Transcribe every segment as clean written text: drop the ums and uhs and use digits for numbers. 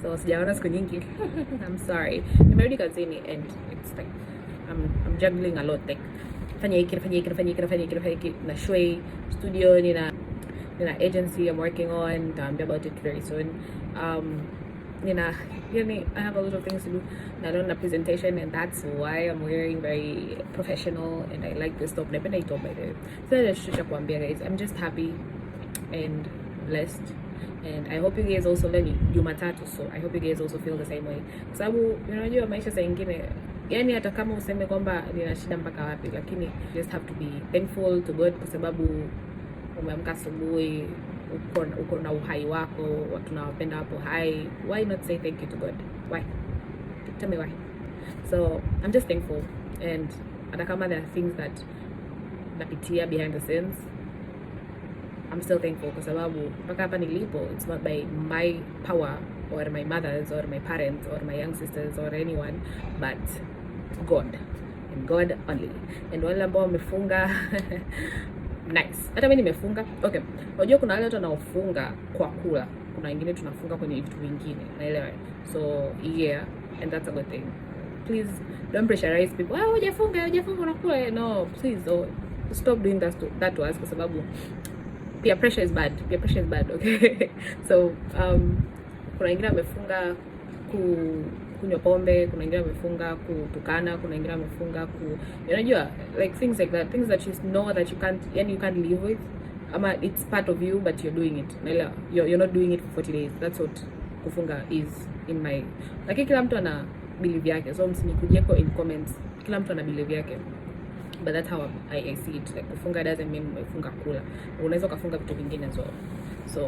So sijaona siku nyingi. I'm sorry. Nimerudi kazini and it's like I'm juggling a lot, like fanya hiki na shway studio, nina agency I'm working on. I'll be about it very soon. I have a lot of things to do. I don't have a presentation, and that's why I'm wearing very professional, and I like this top. Napenda hii top by the way. So just kuambia guys, I'm just happy and blessed, and I hope you guys also learn Jumatatu, so I hope you guys also feel the same way. Kwa sababu unajua maisha saa nyingine, yani hata kama useme kwamba nina shida mpaka wapi, lakini you just have to be thankful to God kwa sababu umeamka asubuhi, uko na uhai wako, watu tunawapenda hapo hai. Why not say thank you to God? Why? Tell me why. So I'm just thankful, and hata kama there are things that napitia behind the scenes, I'm still thankful kwa sababu mpaka hapa nilipo, it's not by my power or my mother's or my parents or my young sisters or anyone, but God, and God only. And wale ambao wamefunga nice. Hata mimi nimefunga. Okay. Unajua kuna wale watu wanaofunga kwa kula. Kuna wengine tunafunga kwenye vitu vingine. Unaelewa? So, yeah, and that's a good thing. Please don't pressurize people. Ah, hujafunga unakula. No, please stop doing that to us kwa sababu peer pressure is bad. Peer pressure is bad, okay? So, kuna wengine wamefunga kunywa pombe, kuna wengine wamefunga kutukana, kuna wengine wamefunga unajua, like things like that, things that you know that you can't live with, ama it's part of you but you're doing it. You're not doing it for 40 days. That's what kufunga is in my, like kila mtu ana believe yake, so msinikujie in comments, kila mtu ana believe yake, but that's how I see it. Like kufunga doesn't mean umefunga kula, unaweza kufunga vitu vingine as well. So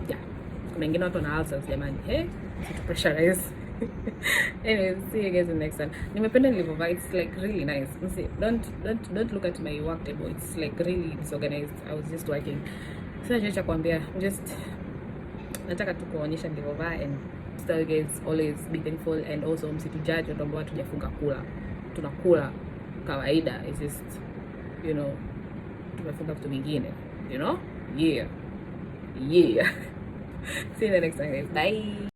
yeah, kuna wengine watu na ulcers jamani, to pressurize. Anyways, see you guys in the next one. Nimependa nilivovaa, it's like really nice. See, don't look at my work table, it's like really disorganized. I was just working. So acha kuambia, just nataka tu kuonyesha nilivovaa and tell you guys always be thankful, and also msitujudge watu ambao hatujafunga kula. Tunakula kawaida, it's just, you know, tumefunga vitu vingine, you know? Yeah. See you in the next time guys. Bye.